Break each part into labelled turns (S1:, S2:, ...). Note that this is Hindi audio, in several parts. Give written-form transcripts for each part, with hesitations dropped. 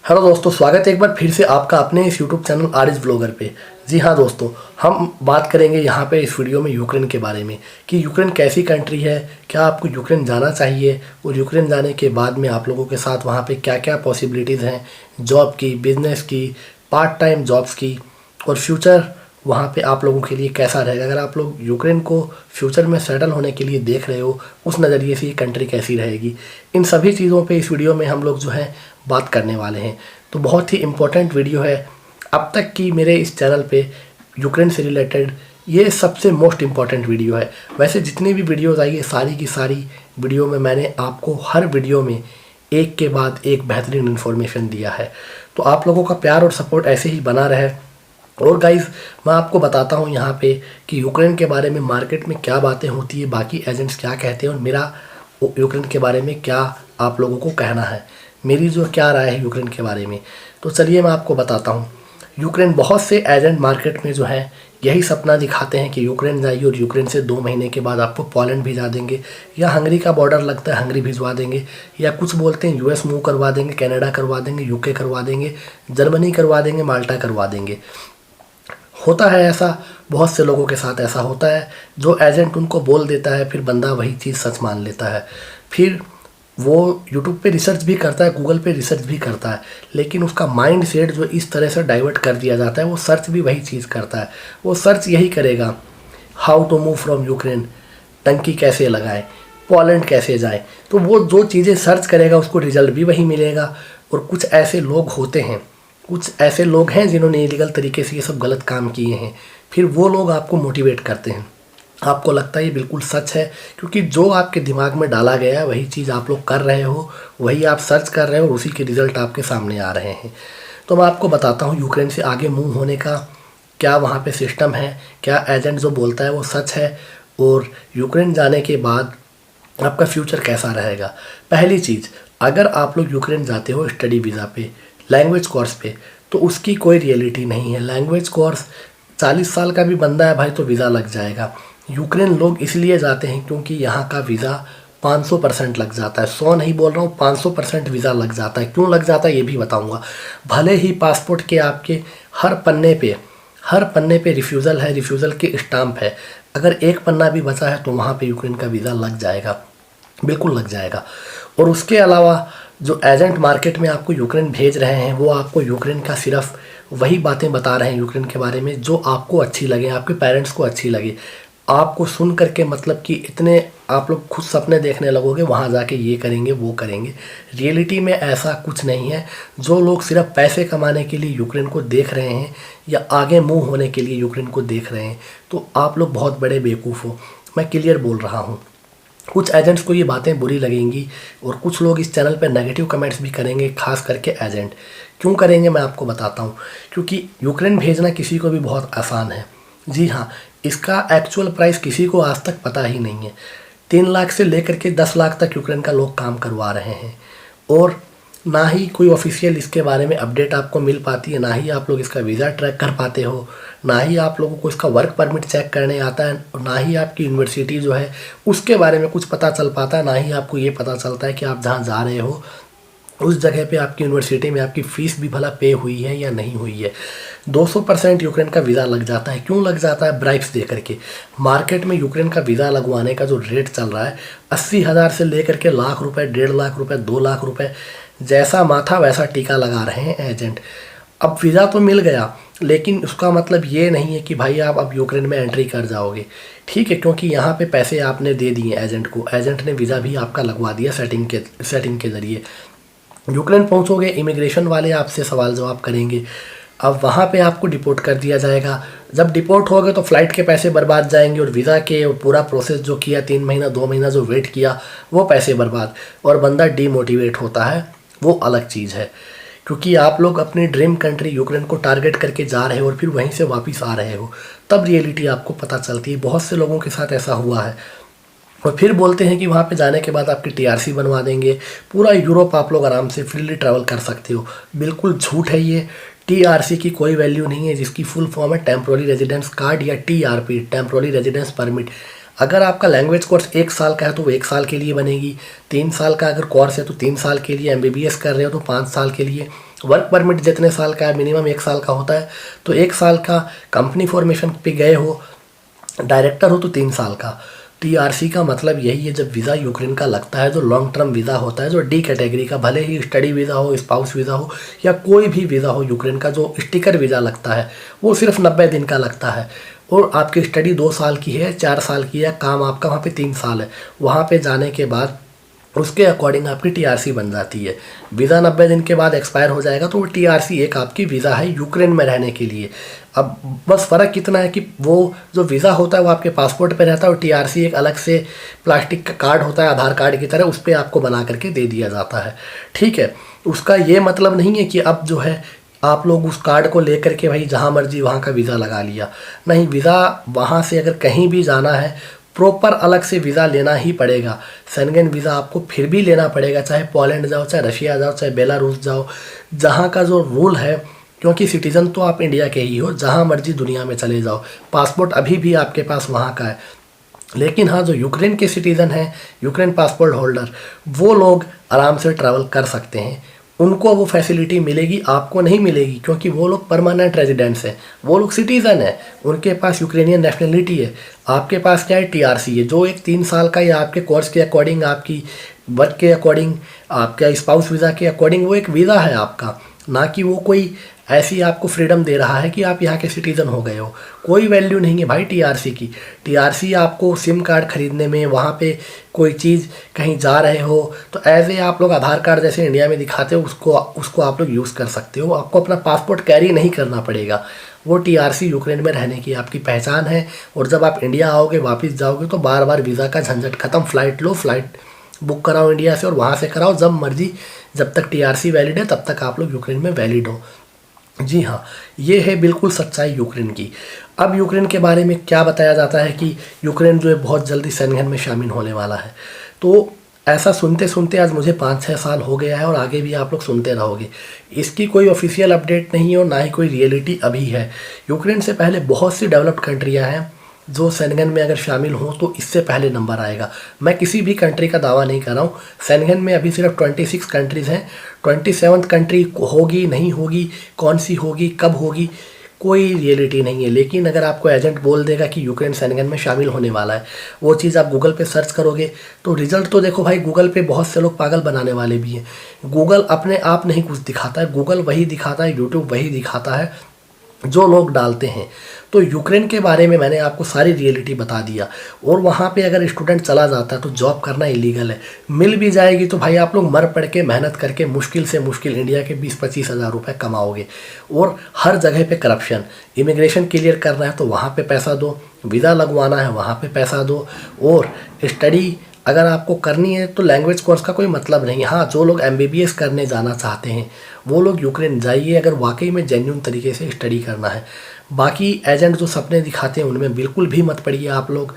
S1: हेलो दोस्तों, स्वागत है एक बार फिर से आपका अपने इस YouTube channel R S blogger पे। जी हाँ दोस्तों, हम बात करेंगे यहाँ पे इस वीडियो में यूक्रेन के बारे में कि यूक्रेन कैसी कंट्री है, क्या आपको यूक्रेन जाना चाहिए और यूक्रेन जाने के बाद में आप लोगों के साथ वहाँ पे क्या क्या पॉसिबिलिटीज़ हैं जॉब की, बिजनेस की, पार्ट टाइम जॉब्स की, और फ्यूचर वहाँ पे आप लोगों के लिए कैसा रहेगा। अगर आप लोग यूक्रेन को फ्यूचर में सेटल होने के लिए देख रहे हो, उस नज़रिए से ये कंट्री कैसी रहेगी, इन सभी चीज़ों पे इस वीडियो में हम लोग जो है बात करने वाले हैं। तो बहुत ही इम्पोर्टेंट वीडियो है। अब तक की मेरे इस चैनल पे यूक्रेन से रिलेटेड ये सबसे मोस्ट इम्पॉर्टेंट वीडियो है। वैसे जितनी भी वीडियोज़ आई है सारी की सारी वीडियो में मैंने आपको हर वीडियो में एक के बाद एक बेहतरीन इन्फॉर्मेशन दिया है। तो आप लोगों का प्यार और सपोर्ट ऐसे ही बना रहे। और गाइज़, मैं आपको बताता हूँ यहाँ पे कि यूक्रेन के बारे में मार्केट में क्या बातें होती है, बाकी एजेंट्स क्या कहते हैं और मेरा यूक्रेन के बारे में क्या आप लोगों को कहना है, मेरी जो क्या राय है यूक्रेन के बारे में। तो चलिए मैं आपको बताता हूँ। यूक्रेन, बहुत से एजेंट मार्केट में जो है यही सपना दिखाते हैं कि यूक्रेन जाइए और यूक्रेन से 2 महीने के बाद आपको पोलैंड भिजा देंगे, या हंगरी का बॉर्डर लगता है हंगरी भिजवा देंगे, या कुछ बोलते हैं यूएस मूव करवा देंगे, कनाडा करवा देंगे, यूके करवा देंगे, जर्मनी करवा देंगे, माल्टा करवा देंगे। होता है ऐसा, बहुत से लोगों के साथ ऐसा होता है। जो एजेंट उनको बोल देता है फिर बंदा वही चीज़ सच मान लेता है। फिर वो यूट्यूब पे रिसर्च भी करता है, गूगल पे रिसर्च भी करता है, लेकिन उसका माइंड सेट जो इस तरह से डाइवर्ट कर दिया जाता है, वो सर्च भी वही चीज़ करता है। वो सर्च यही करेगा, how to move from Ukraine, टंकी कैसे लगाएं, पोलैंड कैसे जाएं। तो वो जो चीज़ें सर्च करेगा उसको रिजल्ट भी वही मिलेगा। और कुछ ऐसे लोग होते हैं, कुछ ऐसे लोग हैं जिन्होंने इलीगल तरीके से ये सब गलत काम किए हैं, फिर वो लोग आपको मोटिवेट करते हैं। आपको लगता है ये बिल्कुल सच है, क्योंकि जो आपके दिमाग में डाला गया है वही चीज़ आप लोग कर रहे हो, वही आप सर्च कर रहे हो और उसी के रिज़ल्ट आपके सामने आ रहे हैं। तो मैं आपको बताता हूँ यूक्रेन से आगे मूव होने का क्या वहाँ पे सिस्टम है, क्या एजेंट जो बोलता है वो सच है, और यूक्रेन जाने के बाद आपका फ्यूचर कैसा रहेगा। पहली चीज़, अगर आप लोग यूक्रेन जाते हो स्टडी वीज़ा पे, लैंग्वेज कोर्स पे, तो उसकी कोई रियलिटी नहीं है। लैंग्वेज कोर्स 40 साल का भी बंदा है भाई तो वीज़ा लग जाएगा। यूक्रेन लोग इसलिए जाते हैं क्योंकि यहाँ का वीज़ा 500% लग जाता है। 100 नहीं बोल रहा हूँ, 500% वीज़ा लग जाता है। क्यों लग जाता है ये भी बताऊँगा। भले ही पासपोर्ट के आपके हर पन्ने पे रिफ्यूज़ल है, रिफ्यूज़ल के स्टाम्प है, अगर एक पन्ना भी बचा है तो वहाँ पे यूक्रेन का वीज़ा लग जाएगा, बिल्कुल लग जाएगा। और उसके अलावा जो एजेंट मार्केट में आपको यूक्रेन भेज रहे हैं वो आपको यूक्रेन का सिर्फ वही बातें बता रहे हैं यूक्रेन के बारे में जो आपको अच्छी लगे, आपके पेरेंट्स को अच्छी लगे। आपको सुन करके मतलब कि इतने आप लोग खुद सपने देखने लगोगे वहाँ जाके ये करेंगे वो करेंगे। रियलिटी में ऐसा कुछ नहीं है। जो लोग सिर्फ पैसे कमाने के लिए यूक्रेन को देख रहे हैं या आगे मूव होने के लिए यूक्रेन को देख रहे हैं, तो आप लोग बहुत बड़े बेवकूफ़ हो। मैं क्लियर बोल रहा हूँ। कुछ एजेंट्स को ये बातें बुरी लगेंगी और कुछ लोग इस चैनल पर नेगेटिव कमेंट्स भी करेंगे, खास करके एजेंट। क्यों करेंगे मैं आपको बताता हूँ। क्योंकि यूक्रेन भेजना किसी को भी बहुत आसान है। जी हाँ, इसका एक्चुअल प्राइस किसी को आज तक पता ही नहीं है। 3 लाख से लेकर के 10 लाख तक यूक्रेन का लोग काम करवा रहे हैं, और ना ही कोई ऑफिशियल इसके बारे में अपडेट आपको मिल पाती है, ना ही आप लोग इसका वीज़ा ट्रैक कर पाते हो, ना ही आप लोगों को इसका वर्क परमिट चेक करने आता है, और ना ही आपकी यूनिवर्सिटी जो है उसके बारे में कुछ पता चल पाता है, ना ही आपको ये पता चलता है कि आप जहाँ जा रहे हो उस जगह पे आपकी यूनिवर्सिटी में आपकी फ़ीस भी भला पे हुई है या नहीं हुई है। 200% यूक्रेन का वीज़ा लग जाता है। क्यों लग जाता है? ब्राइब्स दे करके। मार्केट में यूक्रेन का वीज़ा लगवाने का जो रेट चल रहा है 80,000 से लेकर के लाख रुपए, 1.5 लाख रुपए, 2 लाख रुपए, जैसा माथा वैसा टीका लगा रहे हैं एजेंट। अब वीज़ा तो मिल गया, लेकिन उसका मतलब ये नहीं है कि भाई आप अब यूक्रेन में एंट्री कर जाओगे। ठीक है, क्योंकि यहाँ पे पैसे आपने दे दिए एजेंट को, एजेंट ने वीज़ा भी आपका लगवा दिया सेटिंग के ज़रिए। यूक्रेन पहुँचोगे, इमिग्रेशन वाले आपसे सवाल जवाब करेंगे। अब वहाँ पे आपको डिपोर्ट कर दिया जाएगा। जब डिपोर्ट होगे तो फ़्लाइट के पैसे बर्बाद जाएंगे, और वीज़ा के और पूरा प्रोसेस जो किया 3 महीना 2 महीना जो वेट किया वो पैसे बर्बाद, और बंदा डीमोटिवेट होता है, वो अलग चीज़ है। क्योंकि आप लोग अपनी ड्रीम कंट्री यूक्रेन को टारगेट करके जा रहे हो और फिर वहीं से वापस आ रहे हो, तब रियलिटी आपको पता चलती है। बहुत से लोगों के साथ ऐसा हुआ है। और फिर बोलते हैं कि वहाँ पे जाने के बाद आपकी टीआरसी बनवा देंगे, पूरा यूरोप आप लोग आराम से फ्रीली ट्रैवल कर सकते हो। बिल्कुल झूठ है ये। टीआरसी की कोई वैल्यू नहीं है, जिसकी फुल फॉर्म है टेम्पोररी रेजिडेंस कार्ड या टीआरपी, टेम्पोररी रेजिडेंस परमिट। अगर आपका लैंग्वेज कोर्स 1 साल का है तो वो 1 साल के लिए बनेगी। 3 साल का अगर कोर्स है तो 3 साल के लिए, एमबीबीएस कर रहे हो तो 5 साल के लिए, वर्क परमिट जितने साल का है, मिनिमम 1 साल का होता है, तो 1 साल का। कंपनी फॉर्मेशन पे गए हो, डायरेक्टर हो तो 3 साल का। टीआरसी का मतलब यही है, जब वीज़ा यूक्रेन का लगता है, जो लॉन्ग टर्म वीज़ा होता है, जो डी कैटेगरी का, भले ही स्टडी वीज़ा हो, स्पाउस वीज़ा हो, या कोई भी वीज़ा हो यूक्रेन का, जो स्टिकर वीज़ा लगता है वो सिर्फ 90 दिन का लगता है। और आपकी स्टडी 2 साल की है, 4 साल की है, काम आपका वहाँ पे 3 साल है। वहाँ पे जाने के बाद उसके अकॉर्डिंग आपकी टीआरसी बन जाती है। वीज़ा 90 दिन के बाद एक्सपायर हो जाएगा, तो वो टीआरसी एक आपकी वीज़ा है यूक्रेन में रहने के लिए। अब बस फ़र्क कितना है कि वो जो वीज़ा होता है वो आपके पासपोर्ट पे रहता है, और टीआरसी एक अलग से प्लास्टिक का कार्ड होता है, आधार कार्ड की तरह, उस पर आपको बना करके दे दिया जाता है। ठीक है, उसका ये मतलब नहीं है कि अब जो है आप लोग उस कार्ड को लेकर के भाई जहाँ मर्जी वहाँ का वीज़ा लगा लिया। नहीं, वीज़ा वहाँ से अगर कहीं भी जाना है, प्रॉपर अलग से वीज़ा लेना ही पड़ेगा। शेंगेन वीज़ा आपको फिर भी लेना पड़ेगा, चाहे पोलैंड जाओ, चाहे रशिया जाओ, चाहे बेलारूस जाओ। जहाँ का जो रूल है, क्योंकि सिटीज़न तो आप इंडिया के ही हो, जहाँ मर्जी दुनिया में चले जाओ, पासपोर्ट अभी भी आपके पास वहाँ का है। लेकिन हाँ, जो यूक्रेन के सिटीज़न हैं, यूक्रेन पासपोर्ट होल्डर, वो लोग आराम से ट्रैवल कर सकते हैं। उनको वो फैसिलिटी मिलेगी, आपको नहीं मिलेगी, क्योंकि वो लोग परमानेंट रेजिडेंट्स हैं, वो लोग सिटीज़न हैं, उनके पास यूक्रेनियन नेशनलिटी है। आपके पास क्या है, टीआरसी है, जो एक 3 साल का, या आपके कोर्स के अकॉर्डिंग, आपकी वर्क के अकॉर्डिंग, आपका स्पाउस वीज़ा के अकॉर्डिंग वो एक वीज़ा है आपका, ना कि वो कोई ऐसी आपको फ्रीडम दे रहा है कि आप यहाँ के सिटीज़न हो गए हो। कोई वैल्यू नहीं है भाई टीआरसी की। टीआरसी आपको सिम कार्ड खरीदने में, वहाँ पे कोई चीज़ कहीं जा रहे हो तो एज ए आप लोग आधार कार्ड जैसे इंडिया में दिखाते हो, उसको आप लोग यूज़ कर सकते हो। आपको अपना पासपोर्ट कैरी नहीं करना पड़ेगा। वो टीआरसी यूक्रेन में रहने की आपकी पहचान है। और जब आप इंडिया आओगे, वापस जाओगे, तो बार बार वीज़ा का झंझट खत्म। फ़्लाइट लो, फ़्लाइट बुक कराओ इंडिया से, और वहाँ से कराओ जब मर्जी। जब तक टीआरसी वैलिड है तब तक आप लोग यूक्रेन में वैलिड हो। जी हाँ, ये है बिल्कुल सच्चाई यूक्रेन की। अब यूक्रेन के बारे में क्या बताया जाता है कि यूक्रेन जो है बहुत जल्दी शेंगेन में शामिल होने वाला है। तो ऐसा सुनते सुनते आज मुझे 5-6 साल हो गया है, और आगे भी आप लोग सुनते रहोगे। इसकी कोई ऑफिशियल अपडेट नहीं है, और ना ही कोई रियलिटी अभी है। यूक्रेन से पहले बहुत सी डेवलप्ड कंट्रियाँ हैं जो शेंगेन में अगर शामिल हों तो इससे पहले नंबर आएगा। मैं किसी भी कंट्री का दावा नहीं कर रहा हूँ। शेंगेन में अभी सिर्फ 26 कंट्रीज़ हैं। 27th कंट्री होगी नहीं होगी, कौन सी होगी, कब होगी, कोई रियलिटी नहीं है। लेकिन अगर आपको एजेंट बोल देगा कि यूक्रेन शेंगेन में शामिल होने वाला है, वो चीज़ आप गूगल पे सर्च करोगे तो रिजल्ट तो देखो भाई, गूगल पे बहुत से लोग पागल बनाने वाले भी हैं। गूगल अपने आप नहीं कुछ दिखाता है, गूगल वही दिखाता है, यूट्यूब वही दिखाता है जो लोग डालते हैं। तो यूक्रेन के बारे में मैंने आपको सारी रियलिटी बता दिया। और वहाँ पे अगर स्टूडेंट चला जाता है तो जॉब करना इलीगल है। मिल भी जाएगी तो भाई आप लोग मर पड़ के मेहनत करके मुश्किल से मुश्किल इंडिया के 20-25 हज़ार रुपये कमाओगे। और हर जगह पे करप्शन। इमिग्रेशन क्लियर करना है तो वहाँ पे पैसा दो, वीज़ा लगवाना है वहाँ पे पैसा दो, और स्टडी अगर आपको करनी है तो लैंग्वेज कोर्स का कोई मतलब नहीं। हाँ, जो लोग MBBS करने जाना चाहते हैं वो लोग यूक्रेन जाइए, अगर वाकई में जेन्युइन तरीके से स्टडी करना है। बाकी एजेंट जो सपने दिखाते हैं उनमें बिल्कुल भी मत पड़िए आप लोग।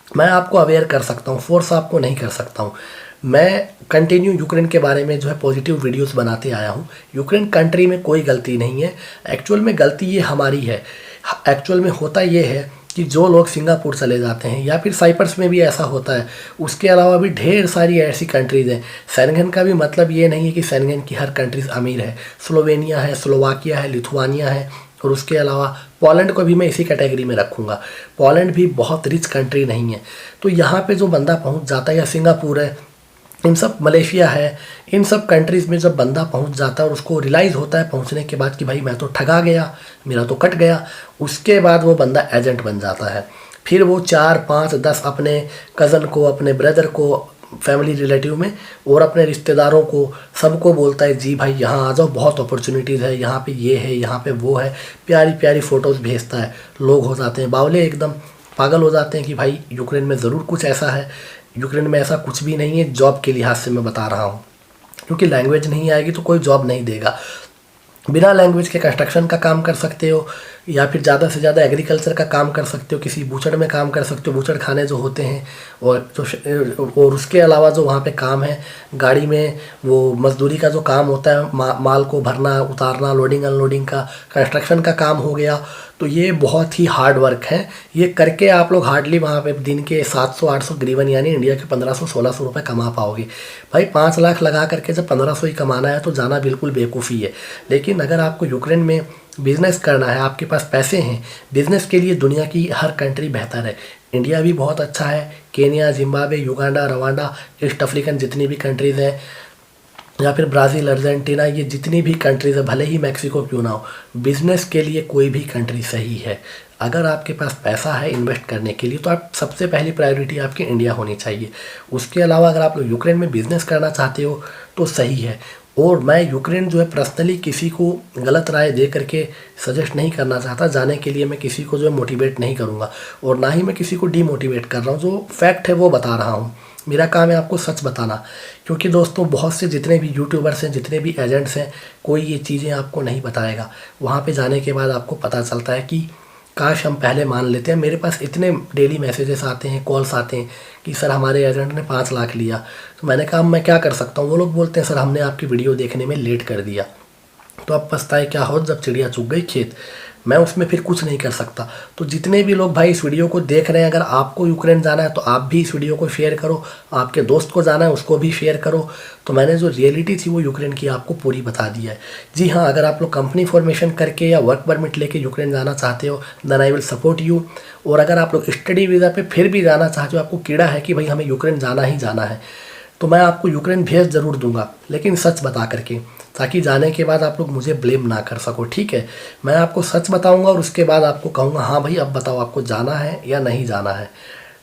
S1: मैं आपको अवेयर कर सकता हूँ, फोर्स आपको नहीं कर सकता हूँ। मैं कंटिन्यू यूक्रेन के बारे में जो है पॉजिटिव वीडियोस बनाते आया हूँ। यूक्रेन कंट्री में कोई गलती नहीं है, एक्चुअल में गलती ये हमारी है। एक्चुअल में होता ये है कि जो लोग सिंगापुर चले जाते हैं, या फिर साइप्रस में भी ऐसा होता है, उसके अलावा भी ढेर सारी ऐसी कंट्रीज़ हैं। शेंगेन का भी मतलब ये नहीं है कि शेंगेन की हर कंट्रीज़ अमीर है। स्लोवेनिया है, स्लोवाकिया है, लिथुआनिया है, और उसके अलावा पोलैंड को भी मैं इसी कैटेगरी में रखूँगा। पोलैंड भी बहुत रिच कंट्री नहीं है। तो यहाँ पे जो बंदा पहुँच जाता है, या सिंगापुर है, इन सब, मलेशिया है, इन सब कंट्रीज़ में जब बंदा पहुंच जाता है और उसको रियलाइज़ होता है पहुंचने के बाद कि भाई मैं तो ठगा गया, मेरा तो कट गया, उसके बाद वो बंदा एजेंट बन जाता है। फिर वो 4, 5, 10 अपने कज़न को, अपने ब्रदर को, फैमिली रिलेटिव में, और अपने रिश्तेदारों को, सबको बोलता है जी भाई यहाँ आ जाओ, बहुत अपॉर्चुनिटीज़ है, यहाँ पे ये है, यहाँ पे वो है। प्यारी प्यारी फ़ोटोज़ भेजता है। लोग हो जाते हैं बावले, एकदम पागल हो जाते हैं कि भाई यूक्रेन में ज़रूर कुछ ऐसा है। यूक्रेन में ऐसा कुछ भी नहीं है। जॉब के लिहाज से मैं बता रहा हूँ, क्योंकि लैंग्वेज नहीं आएगी तो कोई जॉब नहीं देगा। बिना लैंग्वेज के कंस्ट्रक्शन का काम कर सकते हो, या फिर ज़्यादा से ज़्यादा एग्रीकल्चर का काम कर सकते हो, किसी बूचड़ में काम कर सकते हो, बूचड़ खाने जो होते हैं। और उसके अलावा जो वहाँ पे काम है, गाड़ी में वो मजदूरी का जो काम होता है, माल को भरना, उतारना, लोडिंग अनलोडिंग का, कंस्ट्रक्शन का काम हो गया। तो ये बहुत ही हार्ड वर्क है। ये करके आप लोग हार्डली वहाँ पे दिन के 700-800 ग्रीवन यानी इंडिया के 1500-1600 रुपये कमा पाओगे। भाई 5 लाख लगा करके जब 1500 ही कमाना है तो जाना बिल्कुल बेवकूफ़ी है। लेकिन अगर आपको यूक्रेन में बिज़नेस करना है, आपके पास पैसे हैं, बिज़नेस के लिए दुनिया की हर कंट्री बेहतर है। इंडिया भी बहुत अच्छा है, Kenya, Zimbabwe, Uganda, Rwanda, east African जितनी भी कंट्रीज़ हैं, या फिर ब्राज़ील, अर्जेंटीना, ये जितनी भी कंट्रीज़ है, भले ही मैक्सिको क्यों ना हो, बिज़नेस के लिए कोई भी कंट्री सही है। अगर आपके पास पैसा है इन्वेस्ट करने के लिए तो आप सबसे पहली प्रायोरिटी आपकी इंडिया होनी चाहिए। उसके अलावा अगर आप लोग यूक्रेन में बिज़नेस करना चाहते हो तो सही है। और मैं यूक्रेन जो है पर्सनली किसी को गलत राय दे करके सजेस्ट नहीं करना चाहता। जाने के लिए मैं किसी को जो है मोटिवेट नहीं करूँगा और ना ही मैं किसी को डीमोटिवेट कर रहा हूँ। जो फैक्ट है वो बता रहा हूँ। मेरा काम है आपको सच बताना, क्योंकि दोस्तों बहुत से जितने भी यूट्यूबर्स हैं, जितने भी एजेंट्स हैं, कोई ये चीज़ें आपको नहीं बताएगा। वहाँ पे जाने के बाद आपको पता चलता है कि काश हम पहले मान लेते हैं। मेरे पास इतने डेली मैसेजेस आते हैं, कॉल्स आते हैं कि सर हमारे एजेंट ने 5 लाख लिया। तो मैंने कहा मैं क्या कर सकता हूँ। वो लोग बोलते हैं सर हमने आपकी वीडियो देखने में लेट कर दिया। तो अब पछताए क्या हो जब चिड़िया चुग गई खेत। मैं उसमें फिर कुछ नहीं कर सकता। तो जितने भी लोग भाई इस वीडियो को देख रहे हैं, अगर आपको यूक्रेन जाना है तो आप भी इस वीडियो को शेयर करो। आपके दोस्त को जाना है उसको भी शेयर करो। तो मैंने जो रियलिटी थी वो यूक्रेन की आपको पूरी बता दी है। जी हाँ, अगर आप लोग कंपनी फॉर्मेशन करके या वर्क परमिट लेके यूक्रेन जाना चाहते हो then I will support you. और अगर आप लोग स्टडी वीज़ा पे फिर भी जाना चाहते हो, आपको कीड़ा है कि भाई हमें यूक्रेन जाना ही जाना है, तो मैं आपको यूक्रेन भेज ज़रूर दूंगा, लेकिन सच बता करके, ताकि जाने के बाद आप लोग मुझे ब्लेम ना कर सको। ठीक है, मैं आपको सच बताऊंगा और उसके बाद आपको कहूँगा हाँ भाई अब बताओ आपको जाना है या नहीं जाना है।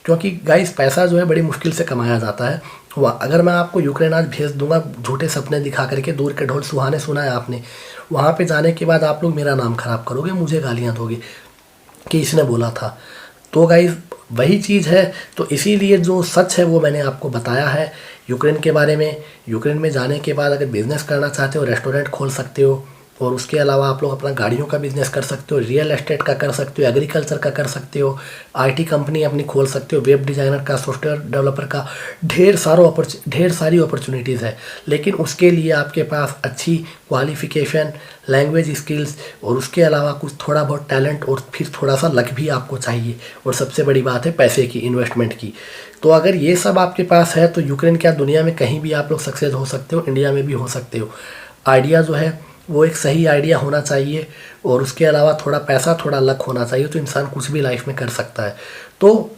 S1: क्योंकि गाइस पैसा जो है बड़ी मुश्किल से कमाया जाता है। वह अगर मैं आपको यूक्रेन आज भेज दूंगा झूठे सपने दिखा करके, दूर के ढोल सुहाने, सुना है आपने, वहाँ पे जाने के बाद आप लोग मेरा नाम ख़राब करोगे, मुझे गालियाँ दोगे कि इसने बोला था। तो गाइस वही चीज़ है। तो इसीलिए जो सच है वो मैंने आपको बताया है यूक्रेन के बारे में। यूक्रेन में जाने के बाद अगर बिज़नेस करना चाहते हो, रेस्टोरेंट खोल सकते हो, और उसके अलावा आप लोग अपना गाड़ियों का बिज़नेस कर सकते हो, रियल एस्टेट का कर सकते हो, एग्रीकल्चर का कर सकते हो, आईटी कंपनी अपनी खोल सकते हो, वेब डिज़ाइनर का, सॉफ्टवेयर डेवलपर का, ढेर सारी अपॉर्चुनिटीज़ है। लेकिन उसके लिए आपके पास अच्छी क्वालिफ़िकेशन, लैंग्वेज स्किल्स और उसके अलावा कुछ थोड़ा बहुत टैलेंट और फिर थोड़ा सा लक भी आपको चाहिए। और सबसे बड़ी बात है पैसे की, इन्वेस्टमेंट की। तो अगर ये सब आपके पास है तो यूक्रेन क्या दुनिया में कहीं भी आप लोग सक्सेस हो सकते हो, इंडिया में भी हो सकते हो। आइडिया जो है वो एक सही आइडिया होना चाहिए और उसके अलावा थोड़ा पैसा, थोड़ा लक होना चाहिए, तो इंसान कुछ भी लाइफ में कर सकता है। तो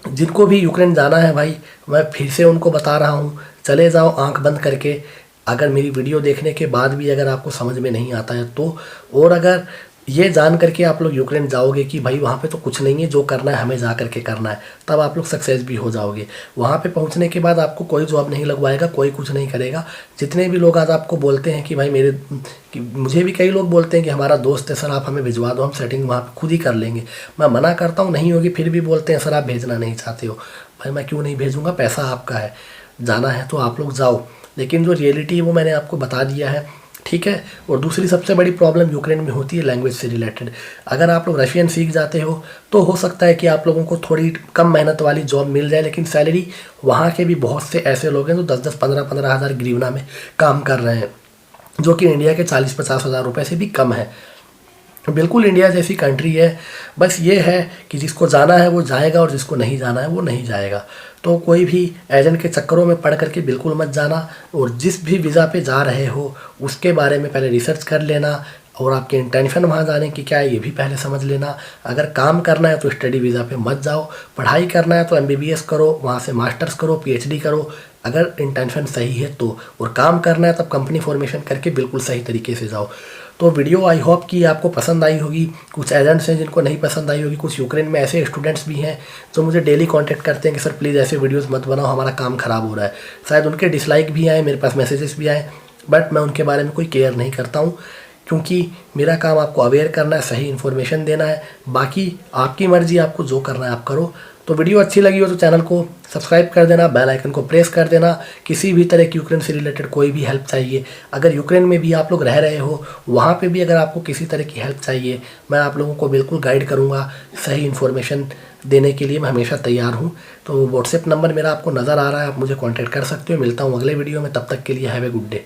S1: जिनको भी यूक्रेन जाना है भाई, मैं फिर से उनको बता रहा हूँ, चले जाओ आंख बंद करके। अगर मेरी वीडियो देखने के बाद भी अगर आपको समझ में नहीं आता है तो, और अगर ये जान करके आप लोग यूक्रेन जाओगे कि भाई वहाँ पे तो कुछ नहीं है, जो करना है हमें जा करके करना है, तब आप लोग सक्सेस भी हो जाओगे। वहाँ पे पहुँचने के बाद आपको कोई जॉब नहीं लगवाएगा, कोई कुछ नहीं करेगा। जितने भी लोग आज आपको बोलते हैं कि भाई मुझे भी कई लोग बोलते हैं कि हमारा दोस्त है सर आप हमें भिजवा दो, हम सेटिंग वहाँ पर खुद ही कर लेंगे। मैं मना करता हूँ नहीं होगी, फिर भी बोलते हैं सर आप भेजना नहीं चाहते हो। भाई मैं क्यों नहीं भेजूँगा, पैसा आपका है, जाना है तो आप लोग जाओ। लेकिन जो रियलिटी है वो मैंने आपको बता दिया है। ठीक है। और दूसरी सबसे बड़ी प्रॉब्लम यूक्रेन में होती है लैंग्वेज से रिलेटेड। अगर आप लोग रशियन सीख जाते हो तो हो सकता है कि आप लोगों को थोड़ी कम मेहनत वाली जॉब मिल जाए, लेकिन सैलरी वहाँ के भी बहुत से ऐसे लोग हैं जो 10-10, 15-15 हज़ार ग्रीवना में काम कर रहे हैं, जो कि इंडिया के 40-50 हज़ार रुपये से भी कम है। बिल्कुल इंडिया जैसी कंट्री है। बस ये है कि जिसको जाना है वो जाएगा और जिसको नहीं जाना है वो नहीं जाएगा। तो कोई भी एजेंट के चक्करों में पड़ करके बिल्कुल मत जाना, और जिस भी वीज़ा पे जा रहे हो उसके बारे में पहले रिसर्च कर लेना, और आपके इंटेंशन वहाँ जाने की क्या है ये भी पहले समझ लेना। अगर काम करना है तो स्टडी वीज़ा पे मत जाओ, पढ़ाई करना है तो MBBS करो, वहाँ से मास्टर्स करो, PhD करो अगर इंटेंशन सही है तो, और काम करना है तब कंपनी फॉर्मेशन करके बिल्कुल सही तरीके से जाओ। तो वीडियो आई होप कि आपको पसंद आई होगी। कुछ एजेंट्स हैं जिनको नहीं पसंद आई होगी, कुछ यूक्रेन में ऐसे स्टूडेंट्स भी हैं जो मुझे डेली कांटेक्ट करते हैं कि सर प्लीज़ ऐसे वीडियोस मत बनाओ, हमारा काम ख़राब हो रहा है। शायद उनके डिसलाइक भी आए, मेरे पास मैसेजेस भी आए, बट मैं उनके बारे में कोई केयर नहीं करता हूँ, क्योंकि मेरा काम आपको अवेयर करना है, सही इन्फॉर्मेशन देना है। बाकी आपकी मर्ज़ी, आपको जो करना है आप करो। तो वीडियो अच्छी लगी हो तो चैनल को सब्सक्राइब कर देना, बेल आइकन को प्रेस कर देना। किसी भी तरह की यूक्रेन से रिलेटेड कोई भी हेल्प चाहिए, अगर यूक्रेन में भी आप लोग रह रहे हो, वहाँ पे भी अगर आपको किसी तरह की हेल्प चाहिए, मैं आप लोगों को बिल्कुल गाइड करूँगा। सही इन्फॉर्मेशन देने के लिए मैं हमेशा तैयार हूँ। तो व्हाट्सएप नंबर मेरा आपको नज़र आ रहा है, आप मुझे कॉन्टैक्ट कर सकते हो। मिलता हूँ अगले वीडियो में, तब तक के लिए हैव ए गुड डे।